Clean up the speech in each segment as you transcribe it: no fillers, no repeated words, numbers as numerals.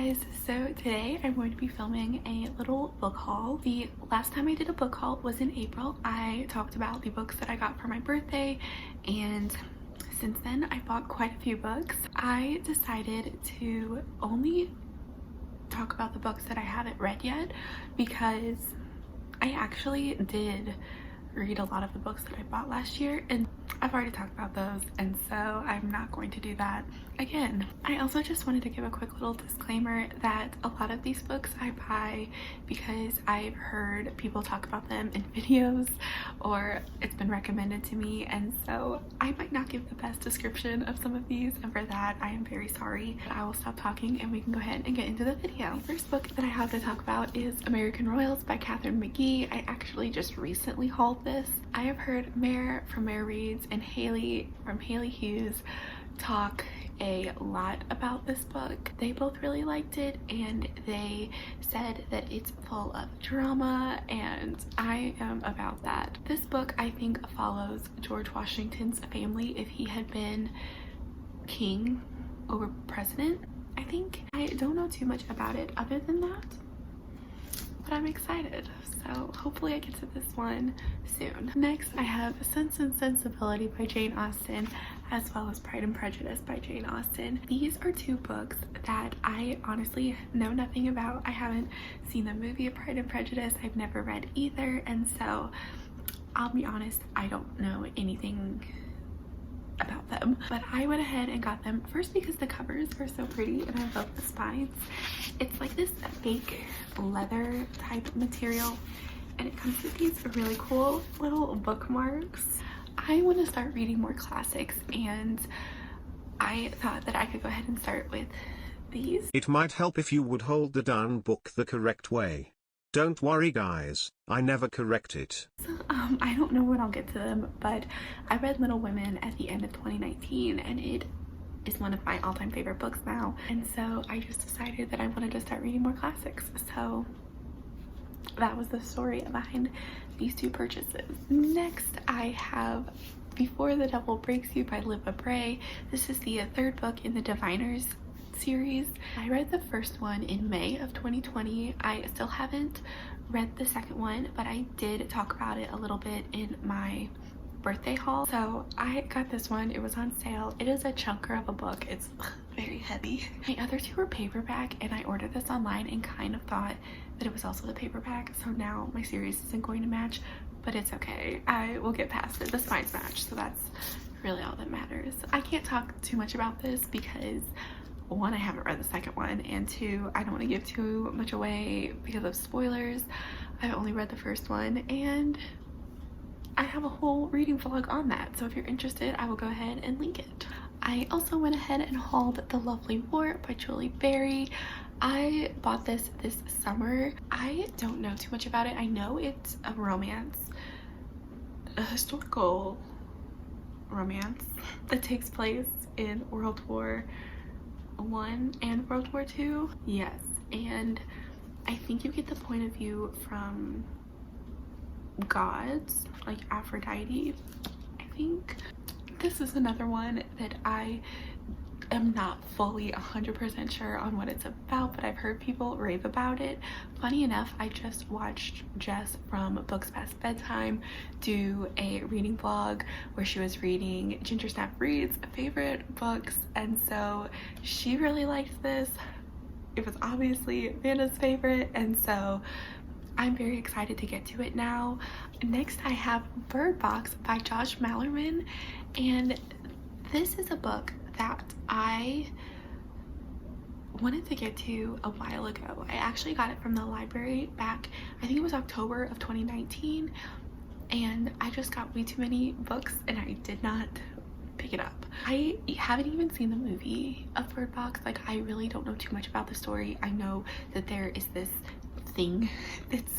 guys, so today I'm going to be filming a little book haul. The last time I did a book haul was in April. I talked about the books that I got for my birthday, and since then I bought quite a few books. I decided to only talk about the books that I haven't read yet because I actually did read a lot of the books that I bought last year, and I've already talked about those, and so I'm not going to do that again. I also just wanted to give a quick little disclaimer that a lot of these books I buy because I've heard people talk about them in videos or it's been recommended to me, and so I might not give the best description of some of these, and for that I am very sorry. I will stop talking and we can go ahead and get into the video. The first book that I have to talk about is American Royals by Katherine McGee. I actually just recently hauled this. I have heard Mare from Mare Reads and Haley from Haley Hughes talk a lot about this book. They both really liked it and they said that it's full of drama, and I am about that. This book I think follows George Washington's family if he had been king or president. I think I don't know too much about it other than that, but I'm excited, so hopefully I get to this one soon. Next I have Sense and Sensibility by Jane Austen, as well as Pride and Prejudice by Jane Austen. These are two books that I honestly know nothing about. I haven't seen the movie of Pride and Prejudice, I've never read either, and so I'll be honest, I don't know anything about them, but I went ahead and got them first because the covers are so pretty and I love the spines. It's like this fake leather type material, and it comes with these really cool little bookmarks. I want to start reading more classics, and I thought that I could go ahead and start with these. It might help if you would hold the down book the correct way. Don't worry guys, I never correct it. So, I don't know when I'll get to them, but I read Little Women at the end of 2019 and it is one of my all-time favorite books now, and so I just decided that I wanted to start reading more classics, so that was the story behind these two purchases. Next I have Before the Devil Breaks You by Libba Bray. This is the third book in the Diviners series. I read the first one in May of 2020. I still haven't read the second one, but I did talk about it a little bit in my birthday haul. So I got this one, it was on sale. It is a chunker of a book, it's very heavy. My other two were paperback, and I ordered this online and kind of thought that it was also the paperback, so now my series isn't going to match, but it's okay, I will get past it. The spines match, so that's really all that matters. I can't talk too much about this because one, I haven't read the second one, and two, I don't want to give too much away because of spoilers. I've only read the first one, and I have a whole reading vlog on that, so if you're interested I will go ahead and link it. I also went ahead and hauled The Lovely Wart by Julie Berry. I bought this summer. I don't know too much about it. I know it's a romance, a historical romance that takes place in World War I and World War II. Yes, and I think you get the point of view from gods like Aphrodite, I think. This is another one that I am not fully 100% sure on what it's about, but I've heard people rave about it. Funny enough, I just watched Jess from Books Past Bedtime do a reading vlog where she was reading Ginger Snap Reads favorite books, and so she really liked this. It was obviously Vanna's favorite, and so I'm very excited to get to it now. Next I have Bird Box by Josh Malerman, and this is a book that I wanted to get to a while ago. I actually got it from the library back, I think it was October of 2019, and I just got way too many books and I did not pick it up. I haven't even seen the movie of Bird Box. Like, I really don't know too much about the story. I know that there is this thing that's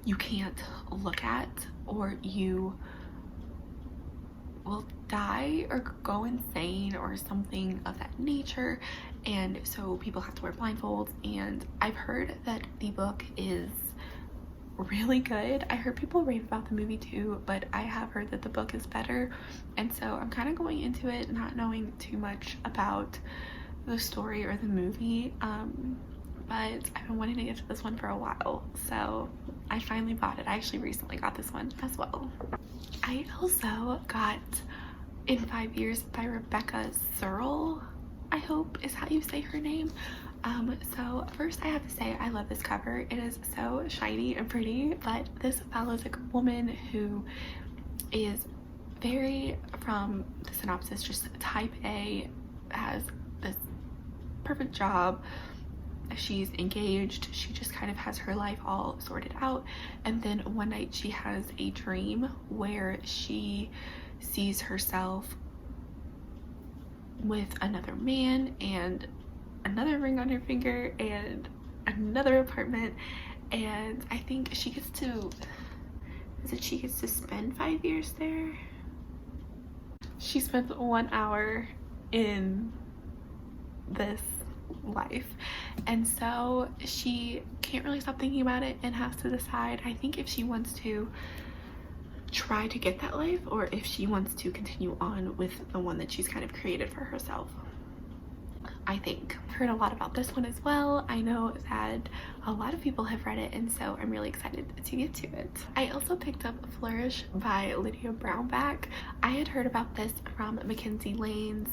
you can't look at or you will die or go insane or something of that nature, and so people have to wear blindfolds, and I've heard that the book is really good. I heard people rave about the movie too, but I have heard that the book is better, and so I'm kind of going into it not knowing too much about the story or the movie. but I've been wanting to get to this one for a while, so I finally bought it. I actually recently got this one as well. I also got In 5 Years by Rebecca Searle, I hope is how you say her name. So first I have to say I love this cover. It is so shiny and pretty, but this follows a woman who is very, from the synopsis, just type A, has this perfect job, she's engaged, she just kind of has her life all sorted out, and then one night she has a dream where she sees herself with another man and another ring on her finger and another apartment, and I think she gets to, she gets to spend 5 years there. She spends 1 hour in this life, and so she can't really stop thinking about it and has to decide, I think, if she wants to try to get that life or if she wants to continue on with the one that she's kind of created for herself. I think I've heard a lot about this one as well. I know that a lot of people have read it, and so I'm really excited to get to it. I also picked up Flourish by Lydia Brownback. I had heard about this from Mackenzie Lane's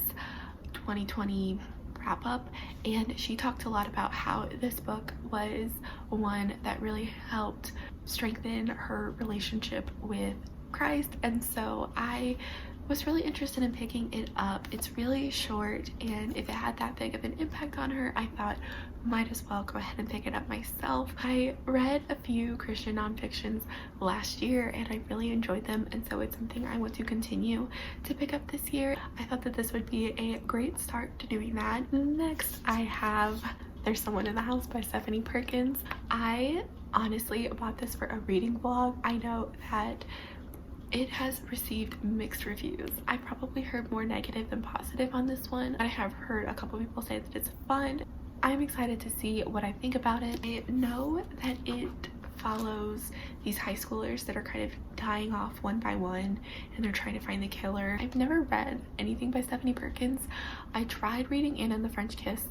2020 wrap-up, and she talked a lot about how this book was one that really helped strengthen her relationship with Christ, and so I was really interested in picking it up. It's really short, and if it had that big of an impact on her, I thought might as well go ahead and pick it up myself. I read a few Christian nonfictions last year and I really enjoyed them, and so it's something I want to continue to pick up this year. I thought that this would be a great start to doing that. Next I have There's Someone in the House by Stephanie Perkins. I honestly bought this for a reading vlog. I know that it has received mixed reviews. I probably heard more negative than positive on this one. I have heard a couple people say that it's fun. I'm excited to see what I think about it. I know that it follows these high schoolers that are kind of dying off one by one and they're trying to find the killer. I've never read anything by Stephanie Perkins. I tried reading Anne and the French Kiss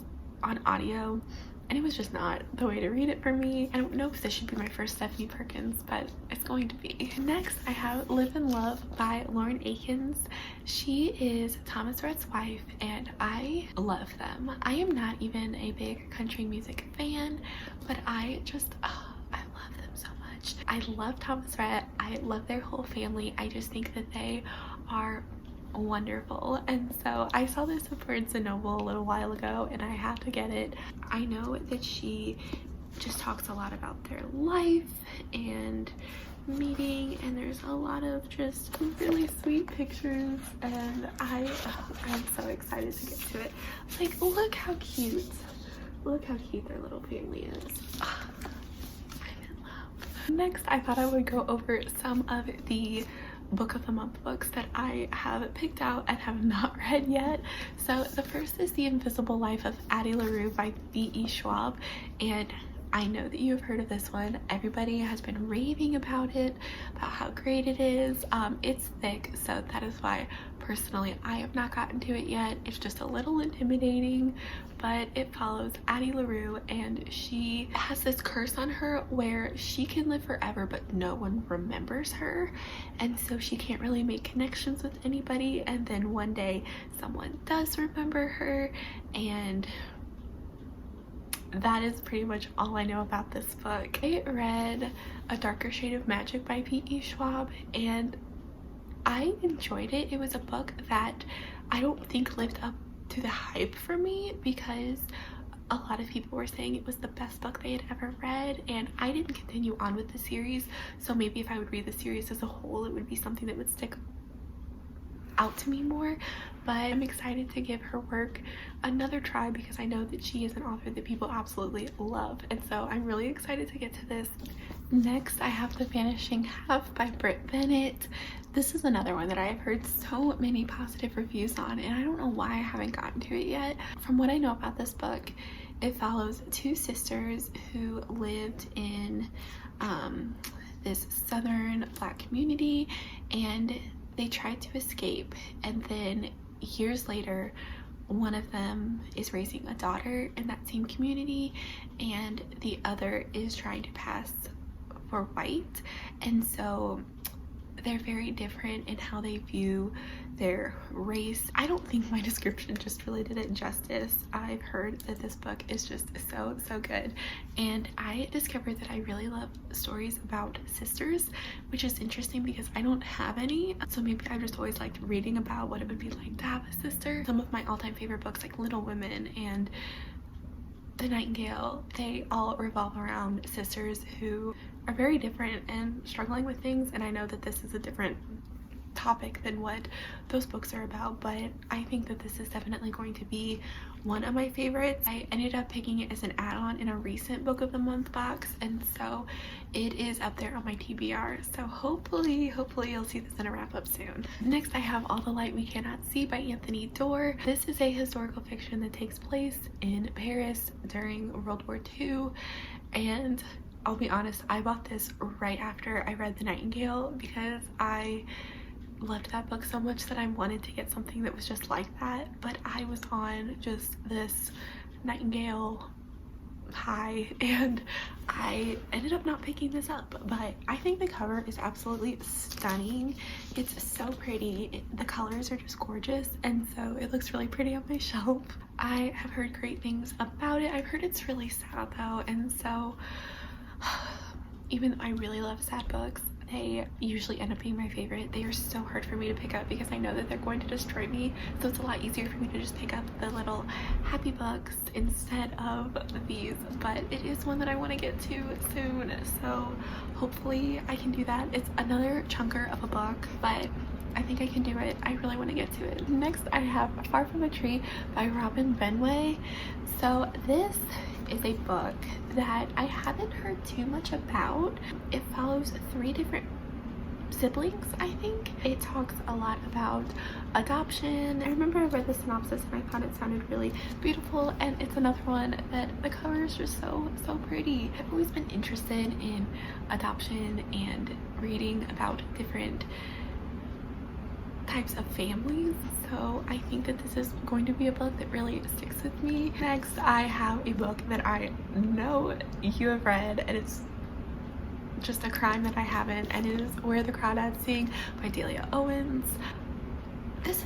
on audio and it was just not the way to read it for me. I don't know if this should be my first Stephanie Perkins, but it's going to be. Next, I have Live and Love by Lauren Akins. She is Thomas Rhett's wife, and I love them. I am not even a big country music fan, but I just, I love them so much. I love Thomas Rhett. I love their whole family. I just think that they are wonderful, and so I saw this at Barnes & Noble a little while ago and I had to get it. I know that she just talks a lot about their life and meeting, and there's a lot of just really sweet pictures, and I'm so excited to get to it. Like, look how cute their little family is. I'm in love. Next, I thought I would go over some of the book of the month books that I have picked out and have not read yet. So the first is The Invisible Life of Addie LaRue by V.E. Schwab, and I know that you have heard of this one. Everybody has been raving about it, about how great it is. It's thick, so that is why personally I have not gotten to it yet. It's just a little intimidating, but it follows Addie LaRue, and she has this curse on her where she can live forever but no one remembers her, and so she can't really make connections with anybody, and then one day someone does remember her, and that is pretty much all I know about this book. I read A Darker Shade of Magic by V.E. Schwab, and I enjoyed it. It was a book that I don't think lived up to the hype for me because a lot of people were saying it was the best book they had ever read, and I didn't continue on with the series, so maybe if I would read the series as a whole it would be something that would stick out to me more. But I'm excited to give her work another try because I know that she is an author that people absolutely love, and so I'm really excited to get to this. Next, I have The Vanishing Half by Britt Bennett. This is another one that I have heard so many positive reviews on, and I don't know why I haven't gotten to it yet. From what I know about this book, it follows two sisters who lived in this southern Black community, and they tried to escape, and then years later one of them is raising a daughter in that same community and the other is trying to pass for white, and so they're very different in how they view their race. I don't think my description just really did it justice. I've heard that this book is just so good, and I discovered that I really love stories about sisters, which is interesting because I don't have any, so maybe I just always liked reading about what it would be like to have a sister. Some of my all-time favorite books like Little Women and The Nightingale, they all revolve around sisters who are very different and struggling with things, and I know that this is a different topic than what those books are about, but I think that this is definitely going to be one of my favorites. I ended up picking it as an add-on in a recent book of the month box, and so it is up there on my TBR, so hopefully you'll see this in a wrap-up soon. Next, I have All the Light We Cannot See by Anthony Doerr. This is a historical fiction that takes place in Paris during World War II, and I'll be honest, I bought this right after I read The Nightingale because I loved that book so much that I wanted to get something that was just like that, but I was on just this Nightingale high and I ended up not picking this up, but I think the cover is absolutely stunning. It's so pretty. The colors are just gorgeous, and so it looks really pretty on my shelf. I have heard great things about it. I've heard it's really sad though, and so even though I really love sad books, they usually end up being my favorite. They are so hard for me to pick up because I know that they're going to destroy me, so it's a lot easier for me to just pick up the little happy books instead of these, but it is one that I want to get to soon, so hopefully I can do that. It's another chunker of a book, but I think I can do it. I really want to get to it. Next, I have Far From a Tree by Robin Benway. So this is a book that I haven't heard too much about. It follows 3 different siblings, I think. It talks a lot about adoption. I remember I read the synopsis and I thought it sounded really beautiful, and it's another one that the cover is just so pretty. I've always been interested in adoption and reading about different types of families, so I think that this is going to be a book that really sticks with me. Next, I have a book that I know you have read, and it's just a crime that I haven't, and it is Where the Crawdads Sing by Delia Owens.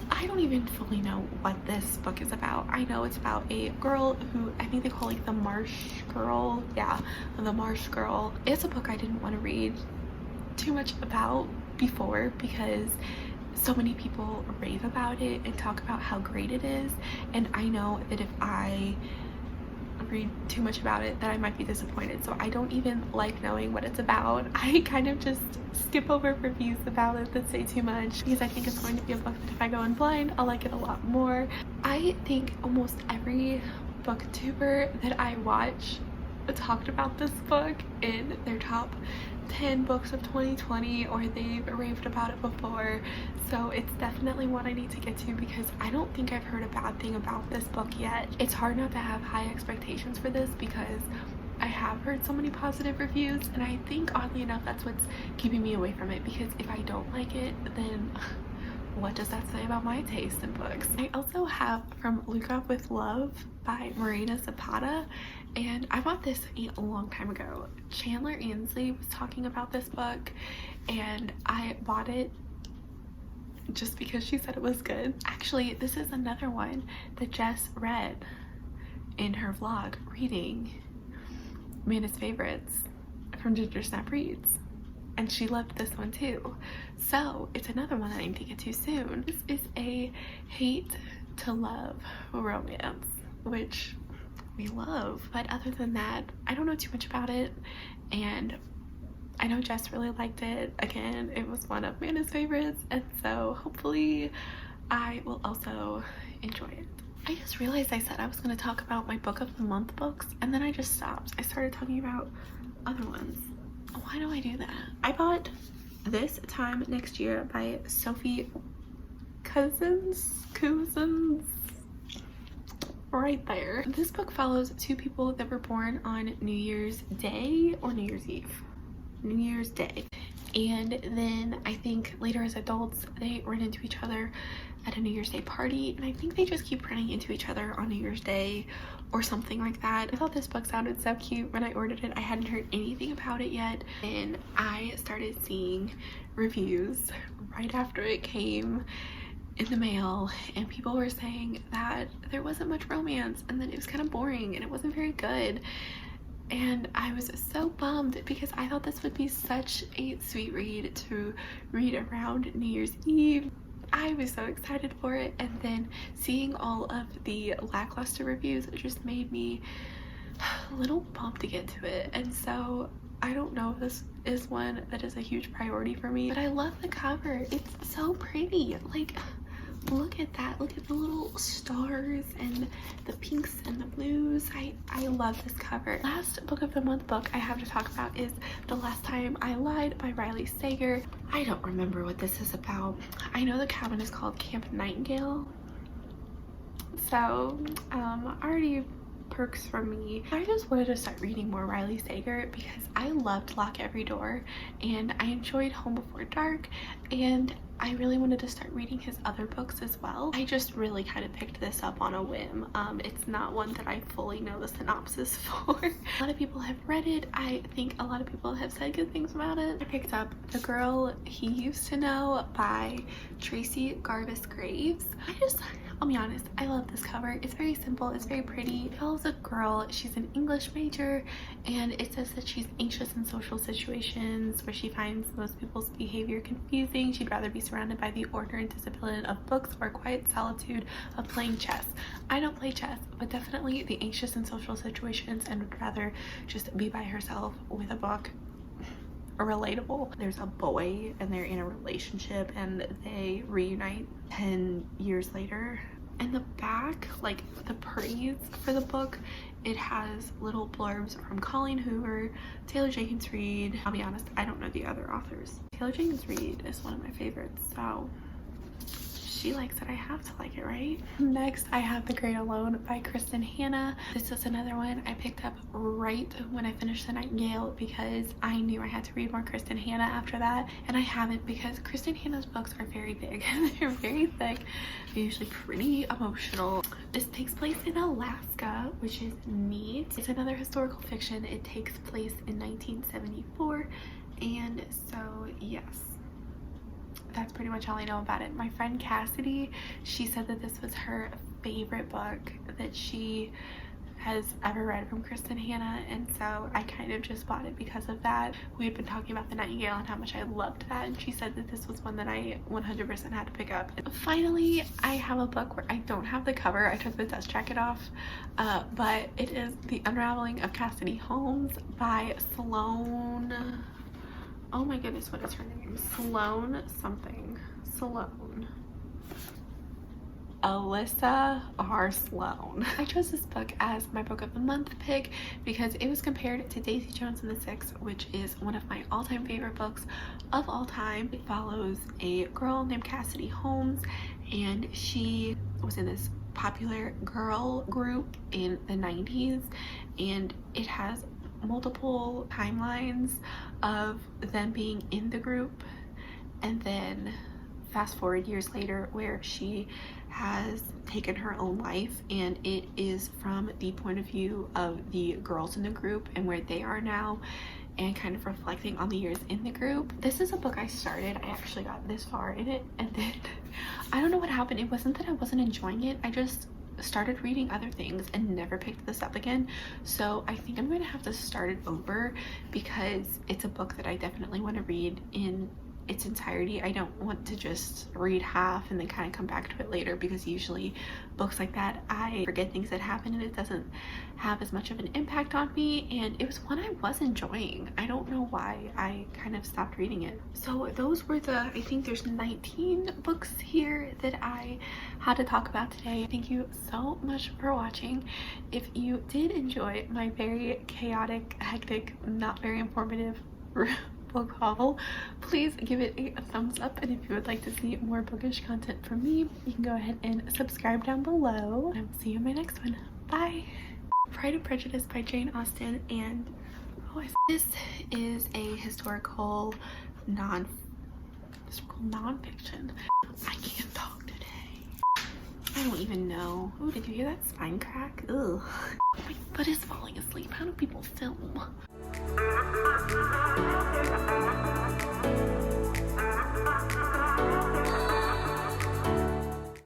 I don't even fully know what this book is about. I know it's about a girl who I think they call like the Marsh Girl. Yeah, the Marsh Girl. It's a book I didn't want to read too much about before because so many people rave about it and talk about how great it is, and I know that if I read too much about it that I might be disappointed, so I don't even like knowing what it's about. I kind of just skip over reviews about it that say too much because I think it's going to be a book that if I go in blind I'll like it a lot more. I think almost every booktuber that I watch talked about this book in their top 10 books of 2020, or they've raved about it before, so it's definitely one I need to get to because I don't think I've heard a bad thing about this book yet. It's hard not to have high expectations for this because I have heard so many positive reviews, and I think oddly enough that's what's keeping me away from it, because if I don't like it, then what does that say about my taste in books? I also have From Look Up With Love by Marina Zapata, and I bought this a long time ago. Chandler Ansley was talking about this book and I bought it just because she said it was good. Actually, this is another one that Jess read in her vlog reading Mana's Favorites from Ginger Snap Reads, and she loved this one too, so it's another one that I need to get to soon. This is a hate to love romance, which we love, but other than that I don't know too much about it, and I know Jess really liked it. Again, it was one of Mana's favorites, and so hopefully I will also enjoy it. I just realized I said I was going to talk about my book of the month books, and then I just stopped. I started talking about other ones. Why do I do that? I bought This Time Next Year by Sophie Cousins, right there. This book follows 2 people that were born on New Year's Day or New Year's Eve. New Year's Day, And then I think later as adults, they run into each other at a New Year's Day party, and I think they just keep running into each other on New Year's Day or something like that. I thought this book sounded so cute when I ordered it. I hadn't heard anything about it yet, and I started seeing reviews right after it came in the mail, and people were saying that there wasn't much romance and that it was kind of boring and it wasn't very good. And I was so bummed because I thought this would be such a sweet read to read around New Year's Eve. I was so excited for it, and then seeing all of the lackluster reviews just made me a little bummed to get to it. And so I don't know if this is one that is a huge priority for me, but I love the cover. It's so pretty. Like, look at that. Look at the little stars and the pinks and the blues. I love this cover. Last book of the month book I have to talk about is The Last Time I Lied by Riley Sager. I don't remember what this is about. I know the cabin is called Camp Nightingale. So, already perks for me. I just wanted to start reading more Riley Sager because I loved Lock Every Door, and I enjoyed Home Before Dark, and I really wanted to start reading his other books as well. I just really kind of picked this up on a whim. It's not one that I fully know the synopsis for. A lot of people have read it. I think a lot of people have said good things about it. I picked up The Girl He Used to Know by Tracy Garvis Graves. I'll be honest, I love this cover. It's very simple, it's very pretty. It follows a girl, she's an English major, and it says that she's anxious in social situations where she finds most people's behavior confusing. She'd rather be surrounded by the order and discipline of books or quiet solitude of playing chess. I don't play chess, but definitely the anxious in social situations and would rather just be by herself with a book. Relatable. There's a boy and they're in a relationship and they reunite 10 years later. And the back, like the praise for the book, it has little blurbs from Colleen Hoover, Taylor Jenkins Reid. I'll be honest, I don't know the other authors. Taylor Jenkins Reid is one of my favorites, so she likes it, I have to like it, right? Next, I have The Great Alone by Kristen Hanna. This is another one I picked up right when I finished The Nightingale because I knew I had to read more Kristen Hanna after that, and I haven't because Kristen Hanna's books are very big. They're very thick. They're usually pretty emotional. This takes place in Alaska, which is neat. It's another historical fiction. It takes place in 1974, and so yes, that's pretty much all I know about it. My friend Cassidy, she said that this was her favorite book that she has ever read from Kristen Hanna, and so I kind of just bought it because of that. We had been talking about The Nightingale and how much I loved that, and she said that this was one that I 100% had to pick up. And finally, I have a book where I don't have the cover. I took the dust jacket off, but it is The Unraveling of Cassidy Holmes by Sloane. Oh my goodness, what is her name? Sloane something. Sloane. Alyssa R. Sloane. I chose this book as my book of the month pick because it was compared to Daisy Jones and the Six, which is one of my all-time favorite books of all time. It follows a girl named Cassidy Holmes, and she was in this popular girl group in the 90s, and it has multiple timelines of them being in the group, and then fast forward years later where she has taken her own life, and it is from the point of view of the girls in the group and where they are now, and kind of reflecting on the years in the group. This is a book I started. I actually got this far in it, and then I don't know what happened. It wasn't that I wasn't enjoying it, I just started reading other things and never picked this up again. So I think I'm going to have to start it over because it's a book that I definitely want to read in its entirety. I don't want to just read half and then kind of come back to it later, because usually books like that I forget things that happen and it doesn't have as much of an impact on me, and it was one I was enjoying. I don't know why I kind of stopped reading it. So those were I think there's 19 books here that I had to talk about today. Thank you so much for watching. If you did enjoy my very chaotic, hectic, not very informative book haul, please give it a thumbs up, and if you would like to see more bookish content from me, you can go ahead and subscribe down below. I will see you in my next one. Bye. Pride and Prejudice by Jane Austen, and this is a historical nonfiction. I can't talk today. I don't even know. Oh, did you hear that spine crack? Ugh. My foot is falling asleep. How do people film?